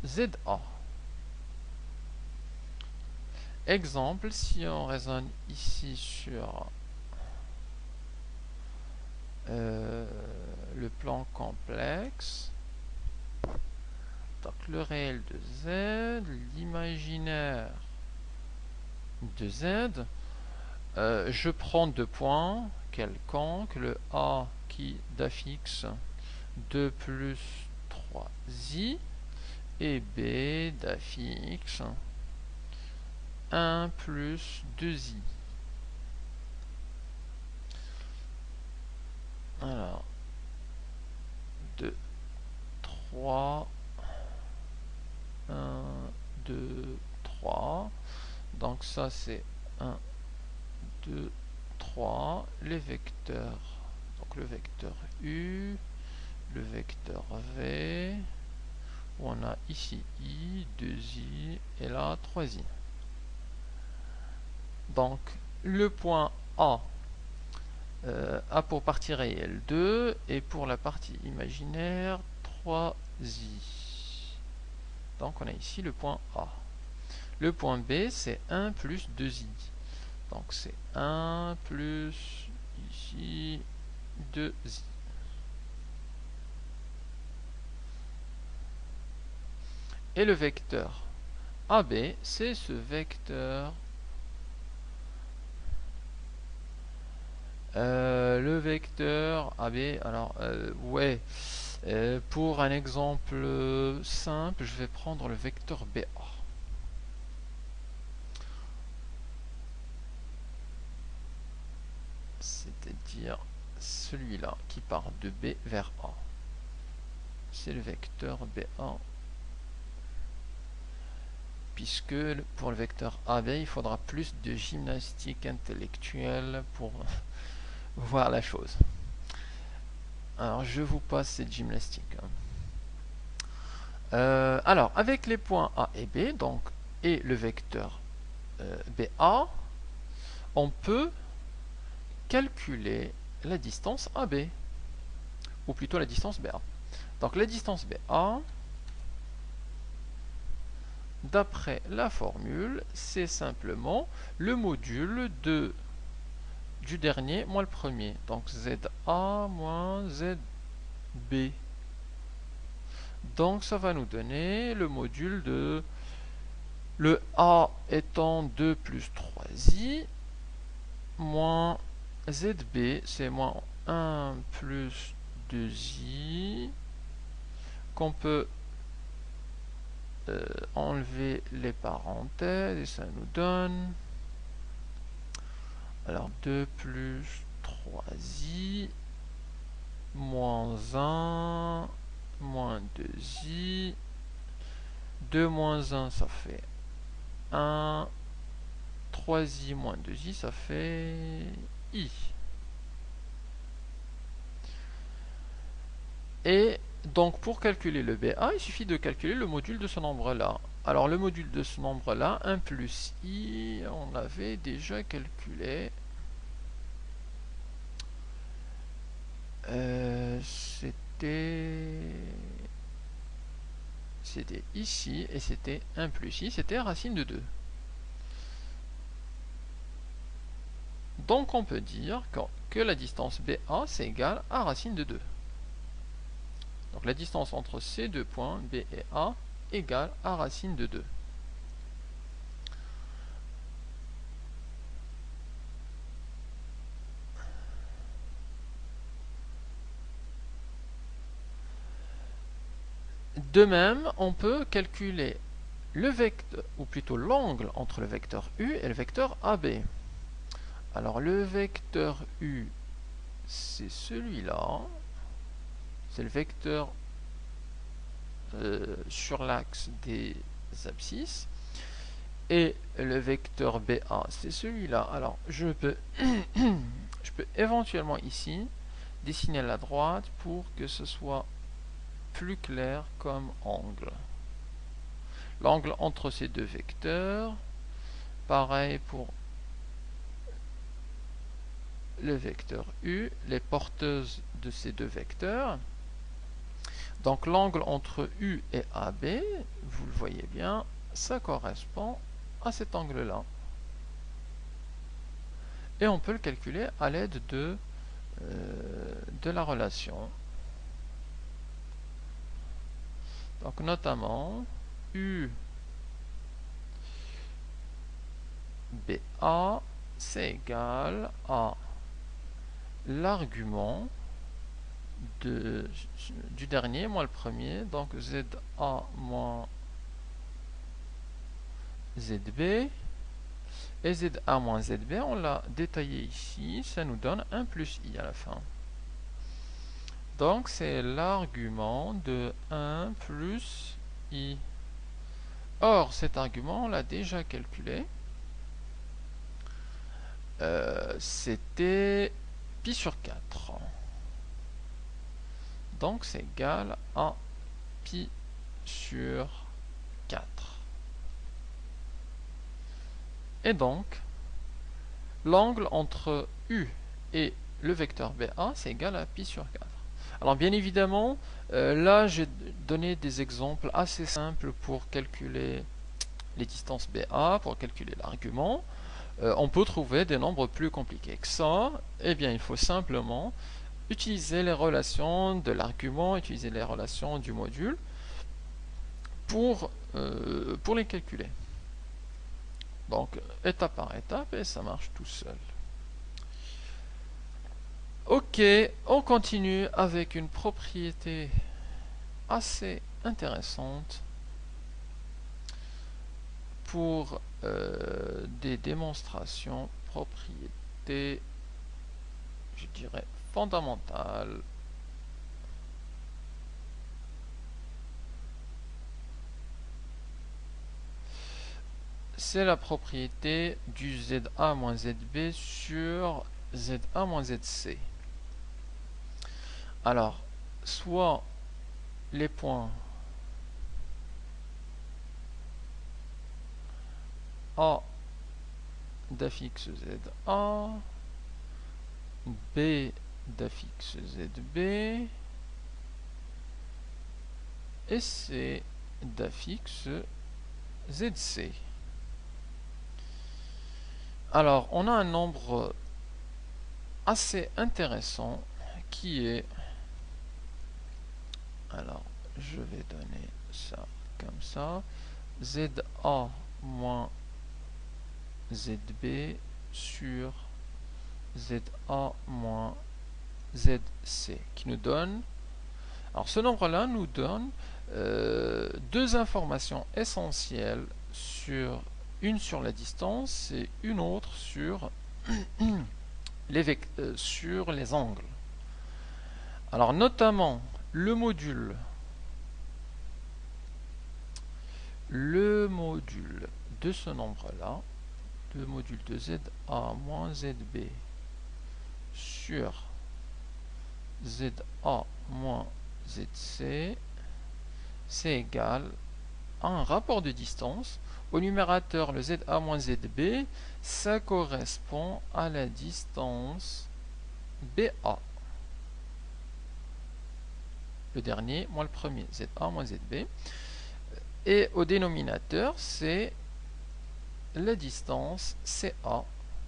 ZA. Exemple, si on raisonne ici sur le plan complexe, donc le réel de Z, l'imaginaire de Z, je prends deux points quelconques, le A qui d'affixe 2 plus 3i et B d'affixe 1 plus 2i. Alors, 2, 3, 1, 2, 3. Donc ça c'est 1, 2, 3. Les vecteurs. Donc le vecteur U, le vecteur V. On a ici I, 2i et là 3i. Donc le point A a pour partie réelle 2 et pour la partie imaginaire 3i. Donc on a ici le point A. Le point B c'est 1 plus 2i. Donc c'est 1 plus ici 2i. Et le vecteur AB c'est ce vecteur. Le vecteur AB, alors ouais, pour un exemple simple, je vais prendre le vecteur BA. C'est-à-dire celui-là qui part de B vers A. C'est le vecteur BA. Puisque pour le vecteur AB, il faudra plus de gymnastique intellectuelle pour voir la chose. Alors, je vous passe cette gymnastique. Alors, avec les points A et B, donc, et le vecteur BA, on peut calculer la distance AB, ou plutôt la distance BA. Donc, la distance BA, d'après la formule, c'est simplement le module du dernier moins le premier. Donc ZA moins ZB. Donc ça va nous donner le module de le A étant 2 plus 3i moins ZB, c'est moins 1 plus 2i, qu'on peut enlever les parenthèses et ça nous donne alors 2 plus 3i moins 1 moins 2i, 2 moins 1 ça fait 1, 3i moins 2i ça fait i. Et donc pour calculer le BA, il suffit de calculer le module de ce nombre-là. Alors le module de ce nombre-là, 1 plus i, on l'avait déjà calculé. C'était ici, et c'était 1 plus i, c'était racine de 2. Donc on peut dire que la distance BA, c'est égal à racine de 2. Donc la distance entre ces deux points, B et A, égale à racine de 2. De même, on peut calculer le vecteur, ou plutôt l'angle entre le vecteur U et le vecteur AB. Alors le vecteur U, c'est celui-là. C'est le vecteur sur l'axe des abscisses. Et le vecteur BA, c'est celui-là. Alors je peux éventuellement ici dessiner la droite pour que ce soit plus clair comme angle. L'angle entre ces deux vecteurs, pareil pour le vecteur U, les porteuses de ces deux vecteurs. Donc l'angle entre U et AB, vous le voyez bien, ça correspond à cet angle-là. Et on peut le calculer à l'aide de la relation. Donc notamment UBA c'est égal à l'argument du dernier moins le premier, donc ZA moins ZB, et ZA moins ZB, on l'a détaillé ici, ça nous donne 1 plus I à la fin. Donc c'est l'argument de 1 plus I. Or cet argument, on l'a déjà calculé. C'était pi sur 4. Donc c'est égal à pi sur 4. Et donc, l'angle entre U et le vecteur BA, c'est égal à pi sur 4. Alors bien évidemment, là j'ai donné des exemples assez simples pour calculer les distances BA, pour calculer l'argument. On peut trouver des nombres plus compliqués que ça. Eh bien, il faut simplement utiliser les relations de l'argument, utiliser les relations du module pour les calculer. Donc, étape par étape, et ça marche tout seul. Ok, on continue avec une propriété assez intéressante pour des démonstrations, propriétés, je dirais, fondamentales. C'est la propriété du ZA moins ZB sur ZA moins ZC. Alors, soit les points A d'affixe ZA, B d'affixe ZB et C d'affixe ZC. Alors, on a un nombre assez intéressant qui est, alors je vais donner ça comme ça, ZA moins ZB sur ZA moins ZC, qui nous donne, alors ce nombre-là nous donne deux informations essentielles, une sur la distance et une autre sur sur les angles. Alors notamment le module de ce nombre-là, le module de ZA moins ZB sur ZA moins ZC, c'est égal à un rapport de distance. Au numérateur, le ZA moins ZB, ça correspond à la distance BA. Le dernier moins le premier, ZA moins ZB. Et au dénominateur, c'est la distance CA,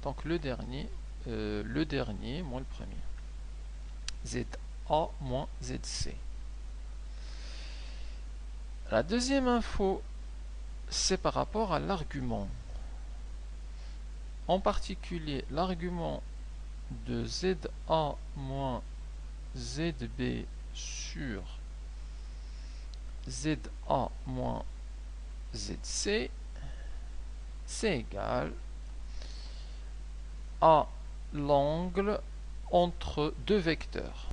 donc le dernier moins le premier. ZA moins ZC. La deuxième info, c'est par rapport à l'argument. En particulier, l'argument de ZA moins ZB sur ZA moins ZC, c'est égal à l'angle entre deux vecteurs.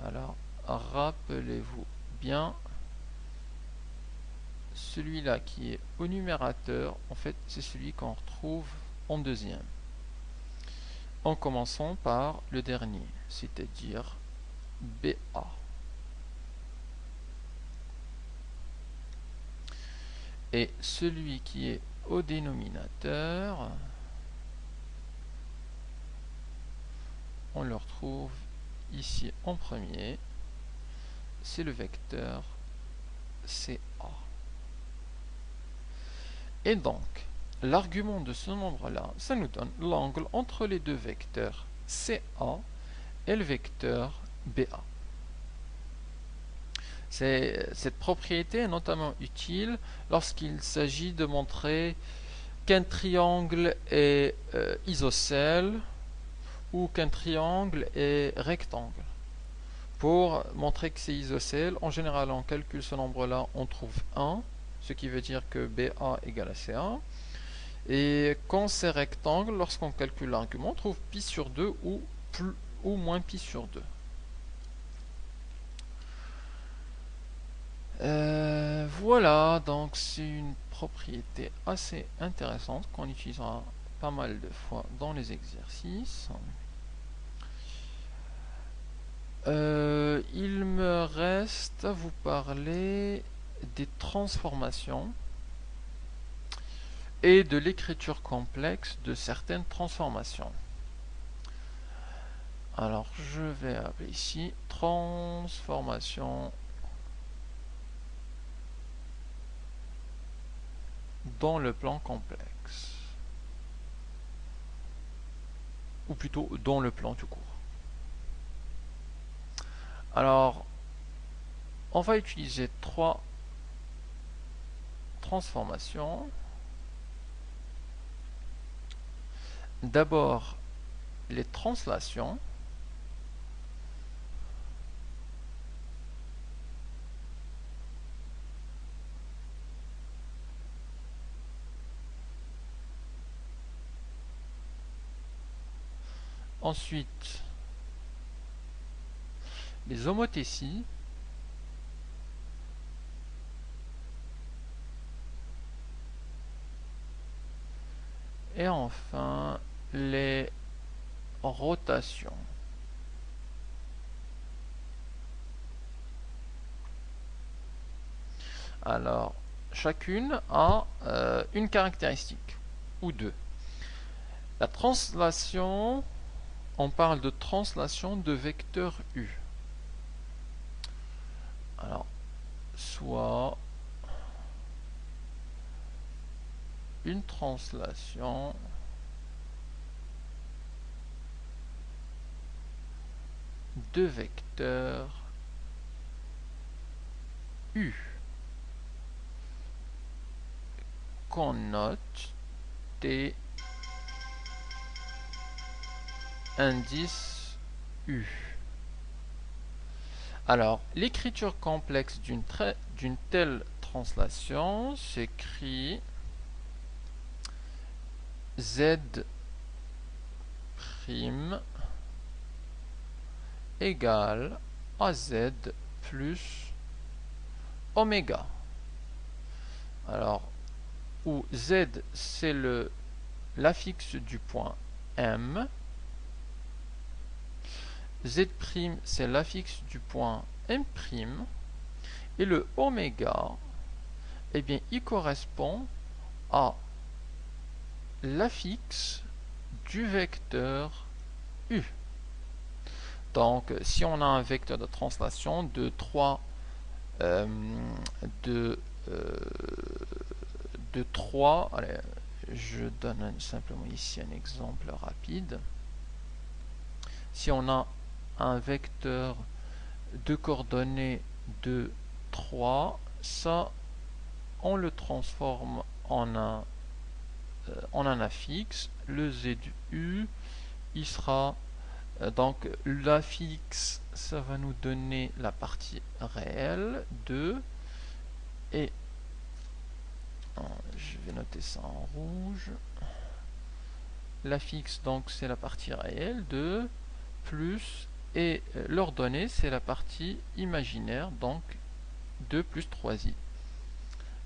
Alors, rappelez-vous bien, celui-là qui est au numérateur, en fait, c'est celui qu'on retrouve en deuxième. En commençant par le dernier, c'est-à-dire BA. Et celui qui est au dénominateur, on le retrouve ici en premier, c'est le vecteur CA. Et donc, l'argument de ce nombre-là, ça nous donne l'angle entre les deux vecteurs CA et le vecteur BA. Cette propriété est notamment utile lorsqu'il s'agit de montrer qu'un triangle est isocèle ou qu'un triangle est rectangle. Pour montrer que c'est isocèle, en général on calcule ce nombre-là, on trouve 1, ce qui veut dire que BA égale à CA. Et quand c'est rectangle, lorsqu'on calcule l'argument, on trouve pi sur 2 ou moins pi sur 2. Voilà, donc c'est une propriété assez intéressante qu'on utilisera pas mal de fois dans les exercices. Il me reste à vous parler des transformations et de l'écriture complexe de certaines transformations. Alors je vais appeler ici transformation dans le plan complexe, ou plutôt dans le plan tout court. Alors on va utiliser 3 transformations. D'abord les translations. Ensuite, les homothéties. Et enfin, les rotations. Alors, chacune a une caractéristique, ou deux. La translation, on parle de translation de vecteur U. Alors, soit une translation de vecteur U qu'on note T indice U. Alors, l'écriture complexe d'une telle translation s'écrit Z' égale AZ plus oméga. Alors, où Z c'est l'affixe du point M, Z' c'est l'affixe du point M', et le oméga, eh bien, il correspond à l'affixe du vecteur U. Donc, si on a un vecteur de translation de 3, de 3, allez, je donne simplement ici un exemple rapide. Si on a un vecteur de coordonnées de 3, ça, on le transforme en un affixe. Le ZU, il sera donc l'affixe, ça va nous donner la partie réelle de, et je vais noter ça en rouge. L'affixe, donc c'est la partie réelle de plus, et l'ordonnée c'est la partie imaginaire, donc 2 plus 3i.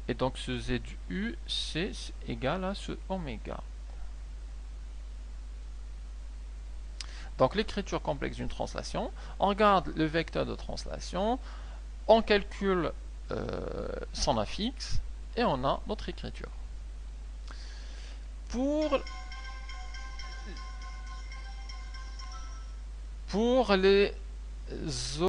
Et donc ce ZU c'est égal à ce oméga. Donc l'écriture complexe d'une translation, on regarde le vecteur de translation, on calcule son affixe, et on a notre écriture. Pour les